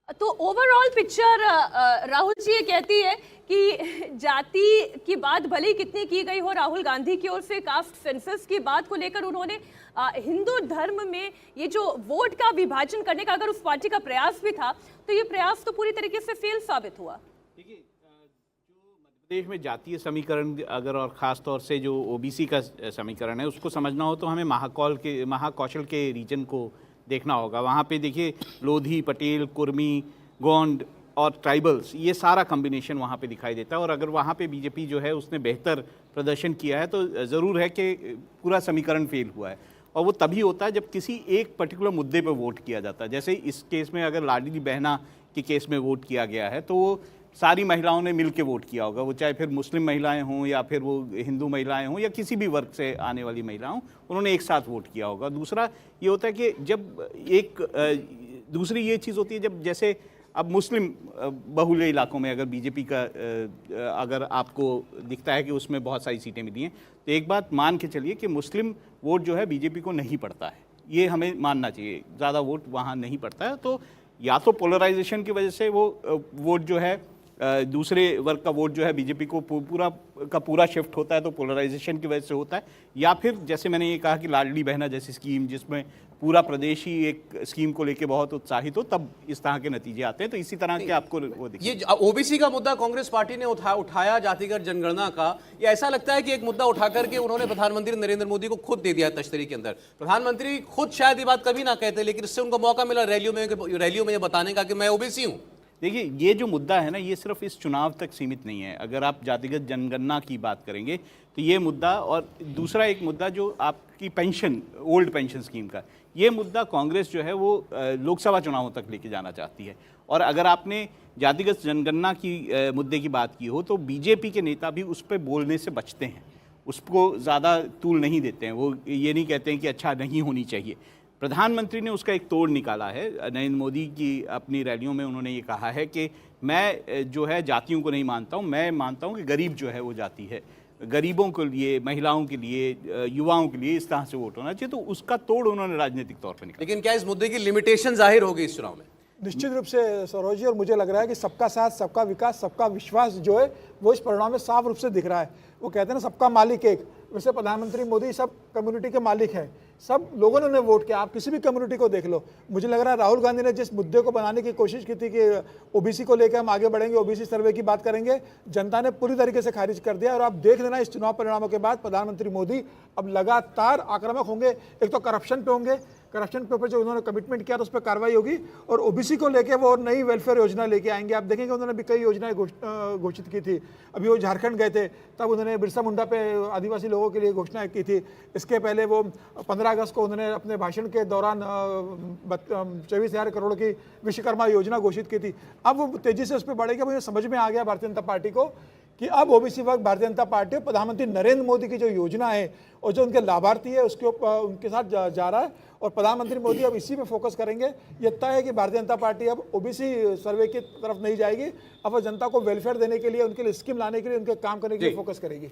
तो overall picture Rahul ji ये कहती है कि जाति की बात भले ही कितनी की गई हो राहुल गांधी की ओर से, कास्ट सेंसस की बात को लेकर उन्होंने हिंदू धर्म में ये जो वोट का विभाजन करने का अगर उस पार्टी का प्रयास भी था तो ये प्रयास तो पूरी तरीके से फेल साबित हुआ। देखिए, जो मध्य प्रदेश में जातीय समीकरण अगर और ख़ास तौर से जो ओबीसी का समीकरण है उसको समझना हो तो हमें महाकौशल के रीजन को देखना होगा। वहाँ पे देखिए लोधी, पटेल, कुर्मी, गोंड और ट्राइबल्स, ये सारा कम्बिनेशन वहाँ पे दिखाई देता है। और अगर वहाँ पे बीजेपी जो है उसने बेहतर प्रदर्शन किया है तो ज़रूर है कि पूरा समीकरण फेल हुआ है। और वो तभी होता है जब किसी एक पर्टिकुलर मुद्दे पर वोट किया जाता है। जैसे इस केस में अगर लाडली बहना के केस में वोट किया गया है तो वो सारी महिलाओं ने मिल के वोट किया होगा, वो चाहे फिर मुस्लिम महिलाएं हों या फिर वो हिंदू महिलाएं हों या किसी भी वर्ग से आने वाली महिला हों, उन्होंने एक साथ वोट किया होगा। दूसरा ये होता है कि जब दूसरी ये चीज़ होती है जब जैसे अब मुस्लिम बहुल्य इलाकों में अगर बीजेपी का अगर आपको दिखता है कि उसमें बहुत सारी सीटें मिली हैं तो एक बात मान के चलिए कि मुस्लिम वोट जो है बीजेपी को नहीं पड़ता है, ये हमें मानना चाहिए। ज़्यादा वोट वहाँ नहीं पड़ता है, तो या तो पोलराइजेशन की वजह से वो वोट जो है दूसरे वर्ग का वोट जो है बीजेपी को पूरा शिफ्ट होता है, तो पोलराइजेशन की वजह से होता है। या फिर जैसे मैंने ये कहा कि लाडली बहना जैसी स्कीम जिसमें पूरा प्रदेश ही एक स्कीम को लेके बहुत उत्साहित हो, तब इस तरह के नतीजे आते हैं। तो इसी तरह के आपको वो दिखे। ये ओबीसी का मुद्दा कांग्रेस पार्टी ने उठाया जातिगत जनगणना का, ये ऐसा लगता है कि एक मुद्दा उठा करके उन्होंने प्रधानमंत्री नरेंद्र मोदी को खुद दे दिया तश्तरी के अंदर। प्रधानमंत्री खुद शायद ये बात कभी ना कहते, लेकिन इससे उनको मौका मिला रैलियों में ये बताने का कि मैं ओबीसी हूं। देखिए, ये जो मुद्दा है ना, ये सिर्फ इस चुनाव तक सीमित नहीं है। अगर आप जातिगत जनगणना की बात करेंगे तो ये मुद्दा, और दूसरा एक मुद्दा जो आपकी पेंशन, ओल्ड पेंशन स्कीम का, ये मुद्दा कांग्रेस जो है वो लोकसभा चुनावों तक लेके जाना चाहती है। और अगर आपने जातिगत जनगणना की मुद्दे की बात की हो तो बीजेपी के नेता भी उस पर बोलने से बचते हैं, उसको ज़्यादा तूल नहीं देते हैं। वो ये नहीं कहते हैं कि अच्छा नहीं होनी चाहिए। प्रधानमंत्री ने उसका एक तोड़ निकाला है। नरेंद्र मोदी की अपनी रैलियों में उन्होंने ये कहा है कि मैं जो है जातियों को नहीं मानता हूँ, मैं मानता हूँ कि गरीब जो है वो जाति है, गरीबों के लिए, महिलाओं के लिए, युवाओं के लिए इस तरह से वोट होना चाहिए। तो उसका तोड़ उन्होंने राजनीतिक तौर पर निकाला। लेकिन क्या इस मुद्दे की लिमिटेशन जाहिर होगी इस चुनाव में? निश्चित रूप से सरोज जी, और मुझे लग रहा है कि सबका साथ, सबका विकास, सबका विश्वास जो है वो इस परिणाम में साफ रूप से दिख रहा है। वो कहते हैं ना, सबका मालिक एक, वैसे प्रधानमंत्री मोदी सब कम्युनिटी के मालिक हैं। सब लोगों ने उन्हें वोट किया, आप किसी भी कम्युनिटी को देख लो। मुझे लग रहा है राहुल गांधी ने जिस मुद्दे को बनाने की कोशिश की थी कि ओबीसी को लेकर हम आगे बढ़ेंगे, ओबीसी सर्वे की बात करेंगे, जनता ने पूरी तरीके से खारिज कर दिया। और आप देख लेना इस चुनाव परिणामों के बाद प्रधानमंत्री मोदी अब लगातार आक्रामक होंगे। एक तो करप्शन पे होंगे, करप्शन के ऊपर जो उन्होंने कमिटमेंट किया तो उस पर कार्रवाई होगी, और ओबीसी को लेके वो नई वेलफेयर योजना लेके आएंगे। आप देखेंगे उन्होंने भी कई योजनाएं घोषित की थी। अभी वो झारखंड गए थे तब उन्होंने बिरसा मुंडा पे आदिवासी लोगों के लिए घोषणाएं की थी। इसके पहले वो 15 अगस्त को उन्होंने अपने भाषण के दौरान 24,000 करोड़ की विश्वकर्मा योजना घोषित की थी। अब वो तेजी से उस पर बढ़ेगा। मुझे समझ में आ गया भारतीय जनता पार्टी को कि अब ओबीसी वर्ग भारतीय जनता पार्टी और प्रधानमंत्री नरेंद्र मोदी की जो योजना है और जो उनके लाभार्थी है उसके उनके साथ जा रहा है। और प्रधानमंत्री मोदी अब इसी पे फोकस करेंगे। ये तय है कि भारतीय जनता पार्टी अब ओबीसी सर्वे की तरफ नहीं जाएगी। अब वो जनता को वेलफेयर देने के लिए, उनके लिए स्कीम लाने के लिए, उनके काम करने के लिए फोकस करेगी।